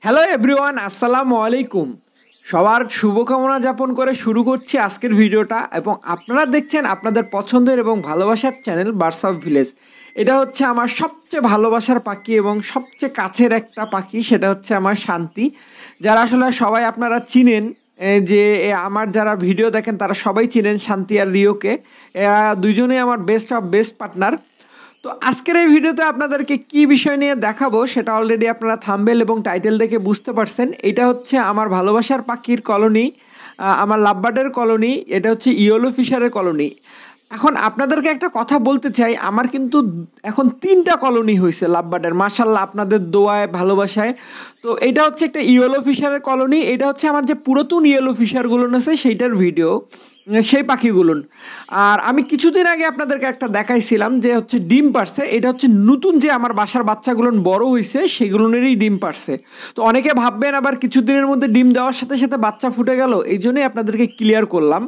Hello everyone, আসসালামু আলাইকুম। সবার শুভকামনা যাপন করে শুরু করছি আজকের ভিডিওটা। এবং আপনারা দেখছেন আপনাদের পছন্দের এবং ভালোবাসার চ্যানেল বার্ডস অফ ভিলেজ। এটা হচ্ছে আমার সবচেয়ে ভালোবাসার পাখি এবং সবচেয়ে কাছের একটা পাখি, সেটা হচ্ছে আমার শান্তি। যারা আসলে সবাই আপনারা চিনেন, আমার যারা ভিডিও দেখেন তারা সবাই চিনেন শান্তি আর রিওকে। এরা দুইজনেই আমার বেস্ট অফ বেস্ট পার্টনার। তো আজকের এই ভিডিওতে আপনাদেরকে কি বিষয় নিয়ে দেখাবো সেটা অলরেডি আপনারা থাম্বনেল এবং টাইটেল দেখে বুঝতে পারছেন। এটা হচ্ছে আমার ভালোবাসার পাখির কলোনি, আমার লাভবার্ডের কলোনি। এটা হচ্ছে ইয়েলো ফিশারের কলোনি। এখন আপনাদেরকে একটা কথা বলতে চাই, আমার কিন্তু এখন 3টা কলোনি হয়েছে লাভবার্ডের, মাশাল্লাহ আপনাদের দোয়ায় ভালোবাসায়। তো এটা হচ্ছে একটা ইয়েলো ফিশারের কলোনি। এটা হচ্ছে আমার যে পুরাতন ইয়েলো ফিশারগুলো আছে সেইটার ভিডিও, সেই পাখিগুলো। আর আমি কিছুদিন আগে আপনাদেরকে একটা দেখাইছিলাম যে হচ্ছে ডিম পারছে। এটা হচ্ছে নতুন যে আমার বাসার বাচ্চাগুলো বড় হয়েছে সেগুলোনেরই ডিম পারছে। তো অনেকে ভাববেন আবার কিছুদিনের মধ্যে ডিম দেওয়ার সাথে সাথে বাচ্চা ফুটে গেল, এই জন্যই আপনাদেরকে ক্লিয়ার করলাম।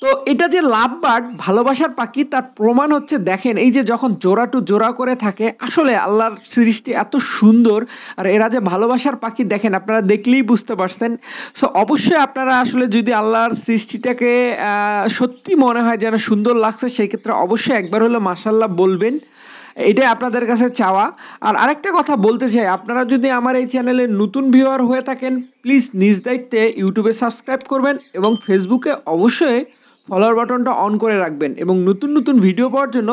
তো এটা যে লাভবার্ড ভালোবাসার পাখি তার প্রমাণ হচ্ছে দেখেন, এই যে যখন জোড়া টু জোড়া করে থাকে, আসলে আল্লাহর সৃষ্টি এত সুন্দর। আর এরা যে ভালোবাসার পাখি দেখেন, আপনারা দেখলেই বুঝতে পারছেন। সো অবশ্যই আপনারা আসলে যদি আল্লাহর সৃষ্টিটাকে সত্যি মনে হয় যেন সুন্দর লাগছে, সেই ক্ষেত্রে অবশ্যই একবার হলো মাশাল্লাহ বলবেন। এটাই আপনাদের কাছে চাওয়া। আর আরেকটা কথা বলতে চাই, আপনারা যদি আমার এই চ্যানেলে নতুন ভিউয়ার হয়ে থাকেন, প্লিজ নিজ দায়িত্বে ইউটিউবে সাবস্ক্রাইব করবেন এবং ফেসবুকে অবশ্যই ফলোয়ার বাটনটা অন করে রাখবেন এবং নতুন নতুন ভিডিও পাওয়ার জন্য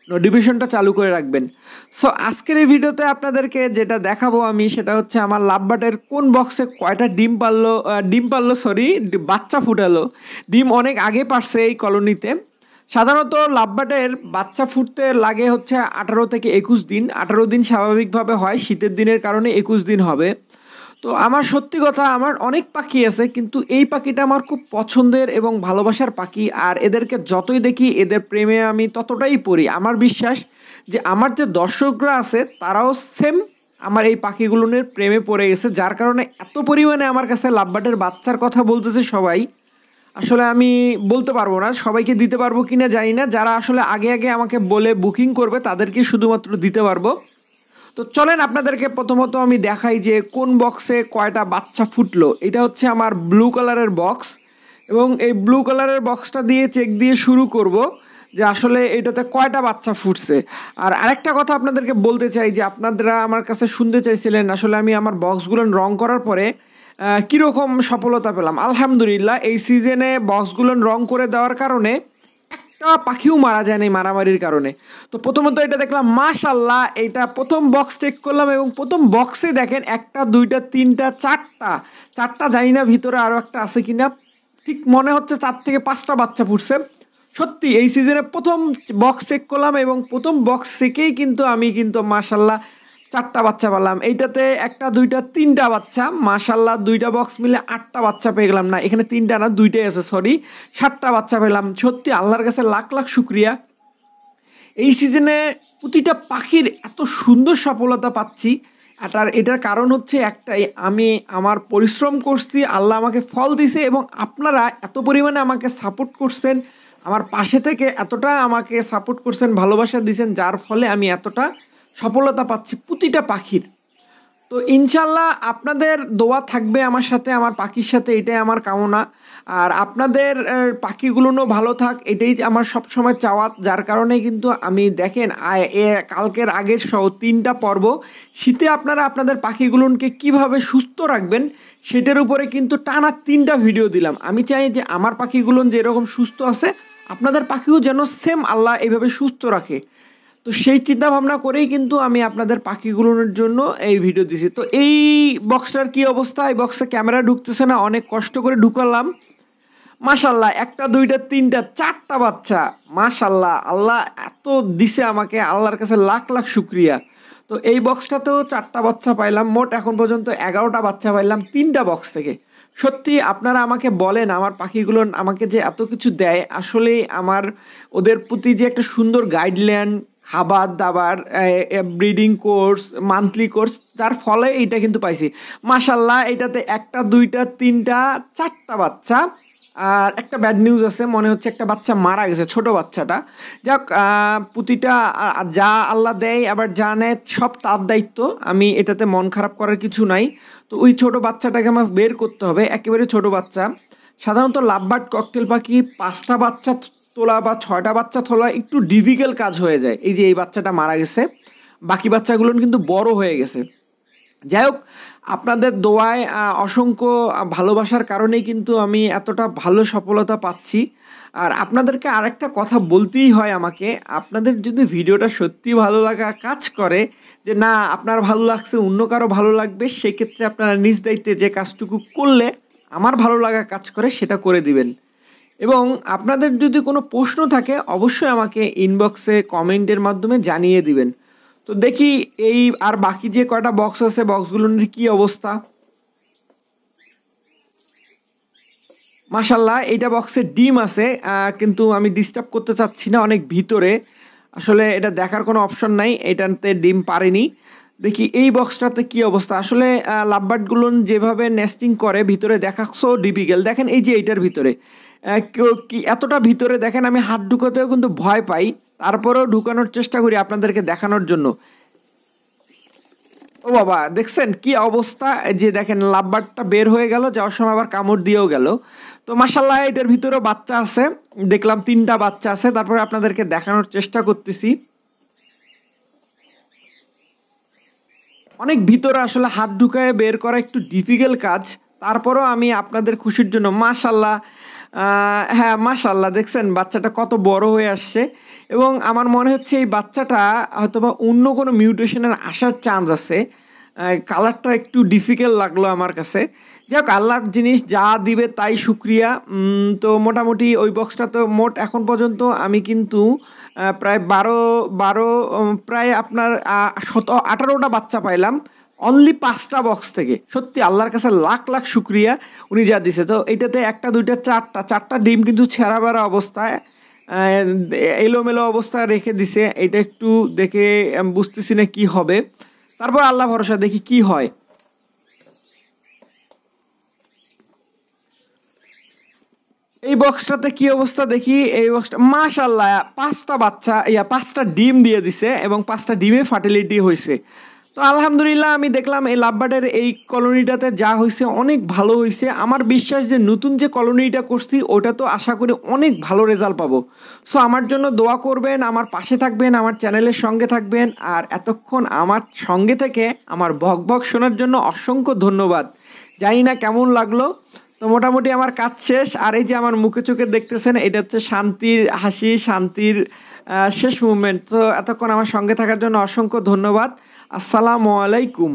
নোটিফিকেশনটা চালু করে রাখবেন। সো আজকের এই ভিডিওতে আপনাদেরকে যেটা দেখাবো আমি, সেটা হচ্ছে আমার লাভবার্ডের কোন বক্সে কয়টা ডিম পারলো সরি বাচ্চা ফুটালো। ডিম অনেক আগে পারছে এই কলোনিতে। সাধারণত লাভবার্ডের বাচ্চা ফুটতে লাগে হচ্ছে 18 থেকে 21 দিন। 18 দিন স্বাভাবিকভাবে হয়, শীতের দিনের কারণে 21 দিন হবে। তো আমার সত্যি কথা, আমার অনেক পাখি আছে, কিন্তু এই পাখিটা আমার খুব পছন্দের এবং ভালোবাসার পাখি। আর এদেরকে যতই দেখি এদের প্রেমে আমি ততটাই পড়ি। আমার বিশ্বাস যে আমার যে দর্শকরা আছে তারাও সেম আমার এই পাখিগুলোর প্রেমে পড়ে গেছে, যার কারণে এত পরিমাণে আমার কাছে লাভবার্ডের বাচ্চার কথা বলতেছে সবাই। আসলে আমি বলতে পারবো না সবাইকে দিতে পারবো কিনা জানি না। যারা আসলে আগে আগে আমাকে বলে বুকিং করবে তাদেরকে শুধুমাত্র দিতে পারবো। তো চলেন আপনাদেরকে প্রথমত আমি দেখাই যে কোন বক্সে কয়টা বাচ্চা ফুটলো। এটা হচ্ছে আমার ব্লু কালারের বক্স এবং এই ব্লু কালারের বক্সটা দিয়ে চেক দিয়ে শুরু করব যে আসলে এটাতে কয়টা বাচ্চা ফুটছে। আর আরেকটা কথা আপনাদেরকে বলতে চাই যে আপনারা আমার কাছে শুনতে চাইছিলেন আসলে আমি আমার বক্সগুলো রং করার পরে কীরকম সফলতা পেলাম। আলহামদুলিল্লাহ, এই সিজনে বক্সগুলো রং করে দেওয়ার কারণে একটা পাখিও মারা যায়নি মারামারির কারণে। তো প্রথমত এটা দেখলাম মাশাল্লাহ, এটা প্রথম বক্স চেক করলাম এবং প্রথম বক্সে দেখেন 1টা 2টা 3টা 4টা জানি না ভিতরে আরও একটা আছে কিনা, ঠিক মনে হচ্ছে 4 থেকে 5টা বাচ্চা ফুটছে। সত্যি এই সিজনে প্রথম বক্স চেক করলাম এবং প্রথম বক্স থেকেই কিন্তু আমি মাশাল্লাহ 4টা বাচ্চা পেলাম। এইটাতে 1টা 2টা 3টা বাচ্চা, মাশাল্লাহ 2টা বক্স মিলে 8টা বাচ্চা পেয়ে গেলাম। না, এখানে 3টা না 2টাই আছে, সরি 7টা বাচ্চা পেলাম। সত্যি আল্লাহর কাছে লাখ লাখ শুক্রিয়া। এই সিজনে প্রতিটা পাখির এত সুন্দর সফলতা পাচ্ছি। এটার কারণ হচ্ছে একটাই, আমি আমার পরিশ্রম করছি, আল্লাহ আমাকে ফল দিছে এবং আপনারা এত পরিমাণে আমাকে সাপোর্ট করছেন, আমার পাশে থেকে এতটা আমাকে সাপোর্ট করছেন, ভালোবাসা দিয়েছেন, যার ফলে আমি এতটা সফলতা পাচ্ছি প্রতিটা পাখির। তো ইনশাল্লাহ আপনাদের দোয়া থাকবে আমার সাথে, আমার পাখির সাথে, এটাই আমার কামনা। আর আপনাদের পাখিগুলোও ভালো থাক, এটাই আমার সবসময় চাওয়া। যার কারণে কিন্তু আমি দেখেন কালকের আগের সহ 3টা পর্ব শীতে আপনারা আপনাদের পাখিগুলোকে কিভাবে সুস্থ রাখবেন সেটার উপরে কিন্তু টানা 3টা ভিডিও দিলাম। আমি চাই যে আমার পাখিগুলো যেরকম সুস্থ আছে আপনাদের পাখিও যেন সেম আল্লাহ এইভাবে সুস্থ রাখে। তো সেই চিন্তা ভাবনা করেই কিন্তু আমি আপনাদের পাখিগুলোর জন্য এই ভিডিও দিছি। তো এই বক্সটার কি অবস্থা, এই বক্সে ক্যামেরা ঢুকতেছে না, অনেক কষ্ট করে ঢুকালাম। মাশাল্লাহ 1টা 2টা 3টা 4টা বাচ্চা, মাশাল্লাহ আল্লাহ এত দিছে আমাকে, আল্লাহর কাছে লাখ লাখ শুক্রিয়া। তো এই বক্সটাতেও 4টা বাচ্চা পাইলাম, মোট এখন পর্যন্ত 11টা বাচ্চা পাইলাম 3টা বক্স থেকে। সত্যি আপনারা আমাকে বলেন আমার পাখিগুলো আমাকে যে এত কিছু দেয়, আসলেই আমার ওদের প্রতি যে একটা সুন্দর গাইডলাইন, খাবার দাবার, ব্রিডিং কোর্স, মান্থলি কোর্স, যার ফলে এইটা কিন্তু পাইছি। মাশাল্লাহ এটাতে 1টা 2টা 3টা 4টা বাচ্চা আর একটা ব্যাড নিউজ আছে, মনে হচ্ছে একটা বাচ্চা মারা গেছে, ছোট বাচ্চাটা। যাক, প্রতিটা যা আল্লাহ দেয় আবার যা নেয় সব তার দায়িত্ব, আমি এটাতে মন খারাপ করার কিছু নাই। তো ওই ছোট বাচ্চাটাকে আমার বের করতে হবে, একেবারে ছোট বাচ্চা। সাধারণত লাভবার্ড ককটেল পাখি 5টা বাচ্চা তোলা বা 6টা বাচ্চা তোলা একটু ডিফিকাল্ট কাজ হয়ে যায়। এই যে এই বাচ্চাটা মারা গেছে, বাকি বাচ্চাগুলো কিন্তু বড় হয়ে গেছে। যাই হোক, আপনাদের দোয়ায় অসংখ্য ভালোবাসার কারণেই কিন্তু আমি এতটা ভালো সফলতা পাচ্ছি। আর আপনাদেরকে আরেকটা কথা বলতেই হয় আমাকে, আপনাদের যদি ভিডিওটা সত্যি ভালো লাগা কাজ করে, যে না আপনার ভালো লাগছে অন্য কারো ভালো লাগবে, সেক্ষেত্রে আপনারা নিজ দায়িত্বে যে কাজটুকু করলে আমার ভালো লাগা কাজ করে সেটা করে দিবেন। এবং আপনাদের যদি কোনো প্রশ্ন থাকে অবশ্যই আমাকে ইনবক্সে কমেন্টের মাধ্যমে জানিয়ে দিবেন। তো দেখি এই আর বাকি যে কয়টা বক্স আছে বক্সগুলোর কি অবস্থা। মাশাল্লাহ, এইটা বক্সে ডিম আছে, কিন্তু আমি ডিস্টার্ব করতে চাচ্ছি না, অনেক ভিতরে, আসলে এটা দেখার কোনো অপশন নাই, এটাতে ডিম পারেনি। দেখি এই বক্সটাতে কি অবস্থা। আসলে লাভবার্ডগুলো যেভাবে নেস্টিং করে ভিতরে দেখা সো ডিফিকাল্ট। দেখেন এই যে এইটার ভিতরে কি এতটা ভিতরে, দেখেন আমি হাত ঢুকাতেও কিন্তু ভয় পাই, তারপরেও ঢুকানোর চেষ্টা করি আপনাদেরকে দেখানোর জন্য। ও বাবা, দেখছেন কি অবস্থা, যে দেখেন লাভবার্ডটা বের হয়ে গেল, যাওয়ার সময় আবার কামড় দিয়েও গেল। তো মাশাল্লাহ এটার ভিতরেও বাচ্চা আছে, দেখলাম 3টা বাচ্চা আছে, তারপরে আপনাদেরকে দেখানোর চেষ্টা করতেছি। অনেক ভিতরে আসলে হাত ঢুকায় বের করা একটু ডিফিকাল্ট কাজ, তারপরেও আমি আপনাদের খুশির জন্য মাশাল্লাহ, হ্যাঁ মাশাল্লাহ, দেখছেন বাচ্চাটা কত বড় হয়ে আসছে। এবং আমার মনে হচ্ছে এই বাচ্চাটা হয়তোবা অন্য কোনো মিউটেশনের আসার চান্স আছে। কালারটা একটু ডিফিকাল্ট লাগলো আমার কাছে। যাই হোক, আল্লাহর জিনিস যা দিবে তাই শুক্রিয়া। তো মোটামুটি ওই বক্সটা তো মোট এখন পর্যন্ত আমি কিন্তু প্রায় বারো প্রায় আপনার 18টা বাচ্চা পাইলাম অনলি 5টা বক্স থেকে। সত্যি আল্লাহর কাছে লাখ লাখ শুক্রিয়া, উনি যা দিছে। তো এইটাতে 1টা 2টা 4টা ডিম কিন্তু ছেঁড়া বেড়া অবস্থায়, এলোমেলো অবস্থায় রেখে দিছে। এটা একটু দেখে আমি বুঝতেছি না কি হবে, তারপর আল্লাহ ভরসা, দেখি কি হয়। এই বক্সটাতে কি অবস্থা দেখি। এই বক্সটা মাশাল্লাহ 5টা বাচ্চা 5টা ডিম দিয়ে দিছে এবং 5টা ডিমে ফার্টিলিটি হয়েছে। তো আলহামদুলিল্লাহ, আমি দেখলাম এই লাভবার্ডের এই কলোনিটাতে যা হয়েছে অনেক ভালো হয়েছে। আমার বিশ্বাস যে নতুন যে কলোনিটা করছি ওটা তো আশা করি অনেক ভালো রেজাল্ট পাবো। সো আমার জন্য দোয়া করবেন, আমার পাশে থাকবেন, আমার চ্যানেলের সঙ্গে থাকবেন। আর এতক্ষণ আমার সঙ্গে থেকে আমার বক বক শোনার জন্য অসংখ্য ধন্যবাদ। জানি না কেমন লাগলো। তো মোটামুটি আমার কাজ শেষ। আর এই যে আমার মুখে চোখে দেখতেছেন, এটা হচ্ছে শান্তির হাসি, শান্তির শেষ মুভমেন্ট। তো এতক্ষণ আমার সঙ্গে থাকার জন্য অসংখ্য ধন্যবাদ। আসসালামু আলাইকুম।